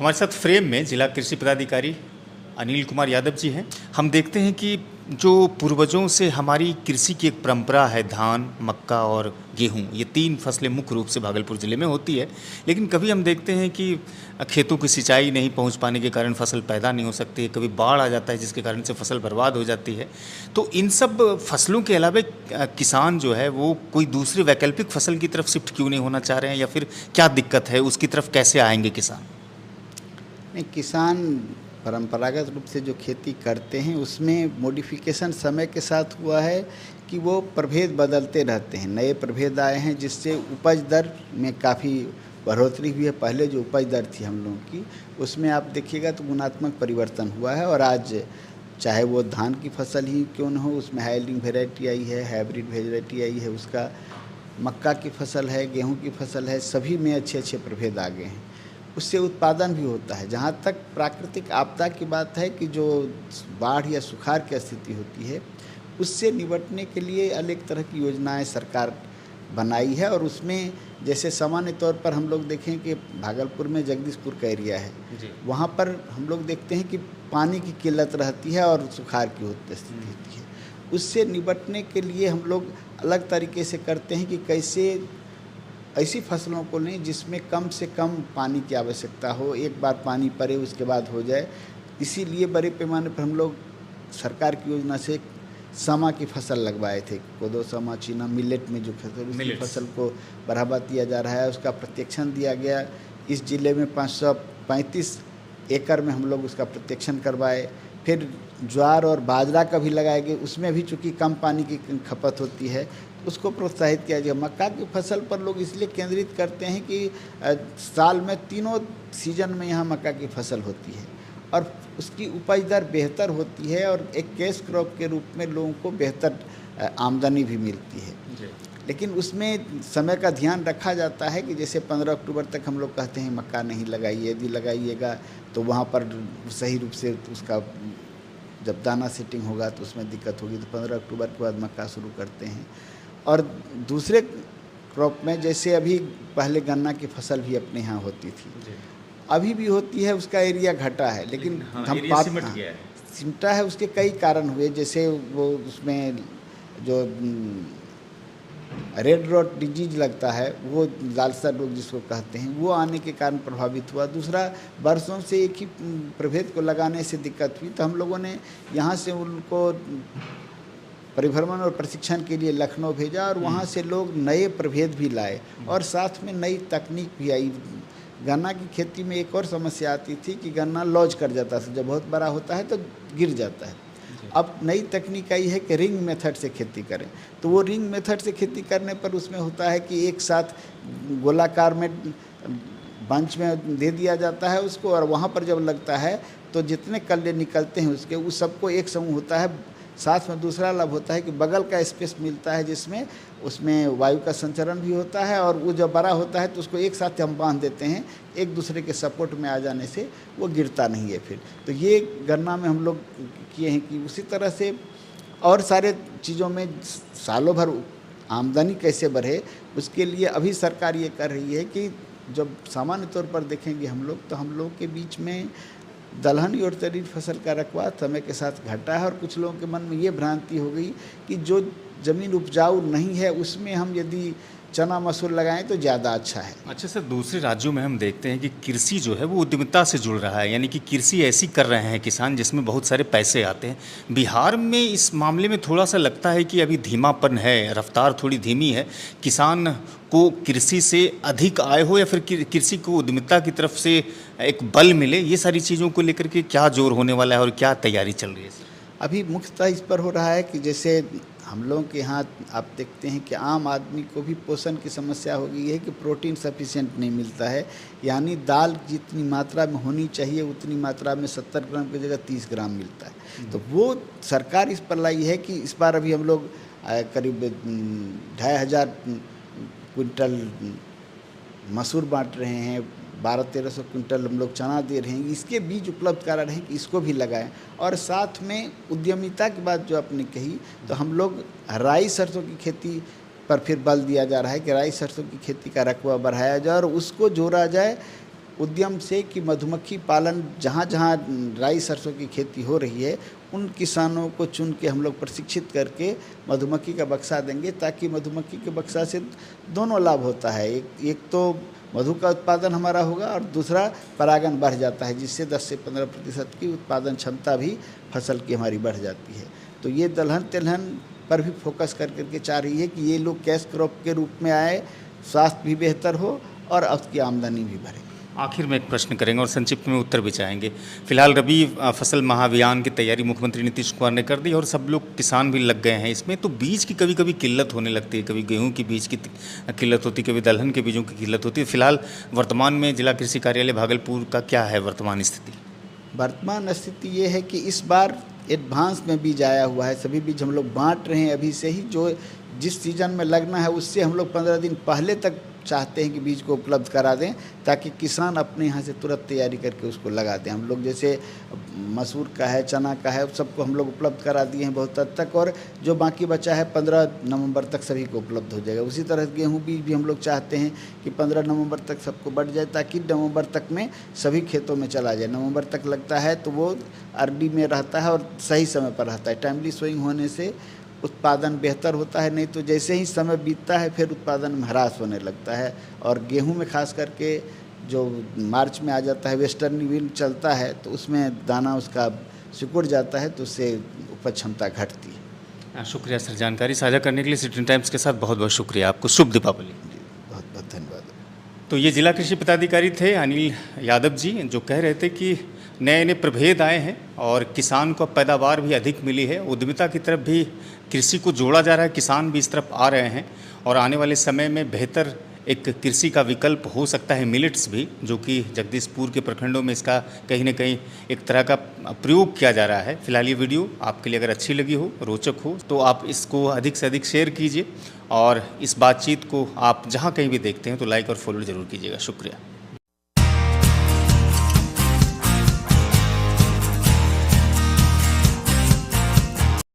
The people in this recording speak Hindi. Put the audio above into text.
हमारे साथ फ्रेम में जिला कृषि पदाधिकारी अनिल कुमार यादव जी हैं। हम देखते हैं कि जो पूर्वजों से हमारी कृषि की एक परंपरा है, धान, मक्का और गेहूं, ये तीन फसलें मुख्य रूप से भागलपुर ज़िले में होती है। लेकिन कभी हम देखते हैं कि खेतों की सिंचाई नहीं पहुंच पाने के कारण फसल पैदा नहीं हो सकती है, कभी बाढ़ आ जाता है जिसके कारण से फसल बर्बाद हो जाती है। तो इन सब फसलों के अलावा किसान जो है वो कोई दूसरी वैकल्पिक फसल की तरफ शिफ्ट क्यों नहीं होना चाह रहे हैं, या फिर क्या दिक्कत है, उसकी तरफ कैसे आएंगे किसान? नहीं, किसान परंपरागत रूप से जो खेती करते हैं उसमें मॉडिफिकेशन समय के साथ हुआ है कि वो प्रभेद बदलते रहते हैं, नए प्रभेद आए हैं जिससे उपज दर में काफ़ी बढ़ोतरी हुई है। पहले जो उपज दर थी हम लोगों की उसमें आप देखिएगा तो गुणात्मक परिवर्तन हुआ है, और आज चाहे वो धान की फसल ही क्यों न हो उसमें हाइब्रिड वेराइटी आई है, हाइब्रिड वेराइटी आई है, उसका मक्का की फसल है, गेहूँ की फसल है, सभी में अच्छे अच्छे प्रभेद आ गए हैं। उससे उत्पादन भी होता है। जहाँ तक प्राकृतिक आपदा की बात है कि जो बाढ़ या सुखाड़ की स्थिति होती है उससे निपटने के लिए अनेक तरह की योजनाएं सरकार बनाई है, और उसमें जैसे सामान्य तौर पर हम लोग देखें कि भागलपुर में जगदीशपुर का एरिया है, वहाँ पर हम लोग देखते हैं कि पानी की किल्लत रहती है और सुखाड़ की स्थिति होती है। उससे निपटने के लिए हम लोग अलग तरीके से करते हैं कि कैसे ऐसी फसलों को लें जिसमें कम से कम पानी की आवश्यकता हो, एक बार पानी पड़े उसके बाद हो जाए। इसीलिए बड़े पैमाने पर हम लोग सरकार की योजना से समा की फसल लगवाए थे, कोदो, समा, चीना, मिलेट में जो फसल उसकी फसल को बढ़ावा दिया जा रहा है, उसका प्रत्यक्षण दिया गया। इस जिले में 535 एकड़ में हम लोग उसका प्रत्यक्षण करवाए। फिर ज्वार और बाजरा का भी लगाया गया, उसमें भी चूँकि कम पानी की खपत होती है उसको प्रोत्साहित किया जाए। मक्का की फसल पर लोग इसलिए केंद्रित करते हैं कि साल में तीनों सीजन में यहाँ मक्का की फसल होती है और उसकी उपज दर बेहतर होती है, और एक कैश क्रॉप के रूप में लोगों को बेहतर आमदनी भी मिलती है। लेकिन उसमें समय का ध्यान रखा जाता है कि जैसे 15 अक्टूबर तक हम लोग कहते हैं मक्का नहीं लगाइए, यदि लगाइएगा तो वहाँ पर सही रूप से उसका जब दाना सेटिंग होगा तो उसमें दिक्कत होगी, तो 15 अक्टूबर के बाद मक्का शुरू करते हैं। और दूसरे क्रॉप में जैसे अभी पहले गन्ना की फसल भी अपने यहाँ होती थी, अभी भी होती है, उसका एरिया घटा है, लेकिन हम सिमटा है। उसके कई कारण हुए, जैसे वो उसमें जो रेड रोड डिजीज लगता है, वो लालसा रोग जिसको कहते हैं, वो आने के कारण प्रभावित हुआ। दूसरा, वर्षों से एक ही प्रभेद को लगाने से दिक्कत हुई, तो हम लोगों ने यहाँ से उनको परिभ्रमण और प्रशिक्षण के लिए लखनऊ भेजा, और वहाँ से लोग नए प्रभेद भी लाए और साथ में नई तकनीक भी आई। गन्ना की खेती में एक और समस्या आती थी कि गन्ना लॉज कर जाता था, जब बहुत बड़ा होता है तो गिर जाता है। अब नई तकनीक आई है कि रिंग मेथड से खेती करें, तो वो रिंग मेथड से खेती करने पर उसमें होता है कि एक साथ गोलाकार में बंच में दे दिया जाता है उसको, और वहाँ पर जब लगता है तो जितने कल्ले निकलते हैं उसके उस सबको एक समूह होता है। साथ में दूसरा लाभ होता है कि बगल का स्पेस मिलता है जिसमें उसमें वायु का संचरण भी होता है, और वो जब बड़ा होता है तो उसको एक साथ हम बांध देते हैं, एक दूसरे के सपोर्ट में आ जाने से वो गिरता नहीं है फिर। तो ये गन्ना में हम लोग किए हैं कि उसी तरह से और सारे चीज़ों में सालों भर आमदनी कैसे बढ़े, उसके लिए अभी सरकार ये कर रही है कि जब सामान्य तौर पर देखेंगे हम लोग तो हम लोग के बीच में दलहनी और तैयारी फसल का रकबा समय के साथ घटा है, और कुछ लोगों के मन में ये भ्रांति हो गई कि जो ज़मीन उपजाऊ नहीं है उसमें हम यदि चना मसूर लगाएं तो ज़्यादा अच्छा है। अच्छा सर, दूसरे राज्यों में हम देखते हैं कि कृषि जो है वो उद्यमिता से जुड़ रहा है, यानी कि कृषि ऐसी कर रहे हैं किसान जिसमें बहुत सारे पैसे आते हैं। बिहार में इस मामले में थोड़ा सा लगता है कि अभी धीमापन है, रफ्तार थोड़ी धीमी है। किसान को कृषि से अधिक आय हो या फिर कृषि को उद्यमिता की तरफ से एक बल मिले, ये सारी चीज़ों को लेकर के क्या जोर होने वाला है और क्या तैयारी चल रही है सर? अभी मुख्यतः इस पर हो रहा है कि जैसे हम लोगों के यहाँ आप देखते हैं कि आम आदमी को भी पोषण की समस्या हो गई है कि प्रोटीन सफिशिएंट नहीं मिलता है, यानी दाल जितनी मात्रा में होनी चाहिए उतनी मात्रा में 70 ग्राम की जगह 30 ग्राम मिलता है। तो वो सरकार इस पर लाई है कि इस बार अभी हम लोग करीब 2500 क्विंटल मसूर बांट रहे हैं, 1200-1300 क्विंटल हम लोग चना दे रहे हैं। इसके बीज उपलब्ध करा रहे हैं कि इसको भी लगाएं, और साथ में उद्यमिता की बात जो आपने कही, तो हम लोग राई सरसों की खेती पर फिर बल दिया जा रहा है कि राई सरसों की खेती का रकबा बढ़ाया जाए और उसको जोड़ा जाए उद्यम से कि मधुमक्खी पालन जहाँ जहाँ राई सरसों की खेती हो रही है उन किसानों को चुन के हम लोग प्रशिक्षित करके मधुमक्खी का बक्सा देंगे, ताकि मधुमक्खी के बक्सा से दोनों लाभ होता है। एक तो मधु का उत्पादन हमारा होगा और दूसरा परागण बढ़ जाता है, जिससे 10 से 15% की उत्पादन क्षमता भी फसल की हमारी बढ़ जाती है। तो ये दलहन तिलहन पर भी फोकस कर करके चाह रही है कि ये लोग कैश क्रॉप के रूप में आए, स्वास्थ्य भी बेहतर हो और उसकी आमदनी भी बढ़े। आखिर में एक प्रश्न करेंगे और संक्षिप्त में उत्तर भी चाहेंगे। फिलहाल रबी फसल महाअभियान की तैयारी मुख्यमंत्री नीतीश कुमार ने कर दी और सब लोग किसान भी लग गए हैं इसमें, तो बीज की कभी कभी किल्लत होने लगती है, कभी गेहूं की बीज की किल्लत होती है, कभी दलहन के बीजों की किल्लत होती है। फिलहाल वर्तमान में जिला कृषि कार्यालय भागलपुर का क्या है वर्तमान स्थिति? वर्तमान स्थिति ये है कि इस बार एडवांस में बीज आया हुआ है, सभी बीज हम लोग बांट रहे हैं अभी से ही। जो जिस सीजन में लगना है उससे हम लोग 15 दिन पहले तक चाहते हैं कि बीज को उपलब्ध करा दें, ताकि किसान अपने यहाँ से तुरंत तैयारी करके उसको लगा दें। हम लोग जैसे मसूर का है, चना का है, सबको हम लोग उपलब्ध करा दिए हैं बहुत हद तक, और जो बाकी बचा है 15 नवंबर तक सभी को उपलब्ध हो जाएगा। उसी तरह गेहूं बीज भी हम लोग चाहते हैं कि 15 नवंबर तक सबको बढ़ जाए, ताकि नवंबर तक में सभी खेतों में चला जाए। नवंबर तक लगता है तो वो अर्ली में रहता है और सही समय पर रहता है। टाइमली सोइंग होने से उत्पादन बेहतर होता है, नहीं तो जैसे ही समय बीतता है फिर उत्पादन में ह्रास होने लगता है। और गेहूं में खास करके जो मार्च में आ जाता है, वेस्टर्न विंड चलता है, तो उसमें दाना उसका सिकुड़ जाता है, तो उससे उपज क्षमता घटती है। शुक्रिया सर, जानकारी साझा करने के लिए सिटी टाइम्स के साथ बहुत बहुत शुक्रिया आपको। शुभ दीपावली। बहुत बहुत धन्यवाद। तो ये जिला कृषि पदाधिकारी थे अनिल यादव जी, जो कह रहे थे कि नए नए प्रभेद आए हैं और किसान को पैदावार भी अधिक मिली है। उद्यमिता की तरफ भी कृषि को जोड़ा जा रहा है, किसान भी इस तरफ आ रहे हैं और आने वाले समय में बेहतर एक कृषि का विकल्प हो सकता है मिलेट्स भी, जो कि जगदीशपुर के प्रखंडों में इसका कहीं ना कहीं एक तरह का प्रयोग किया जा रहा है। फिलहाल ये वीडियो आपके लिए अगर अच्छी लगी हो, रोचक हो, तो आप इसको अधिक से अधिक शेयर कीजिए और इस बातचीत को आप जहाँ कहीं भी देखते हैं तो लाइक और फॉलो जरूर कीजिएगा। शुक्रिया।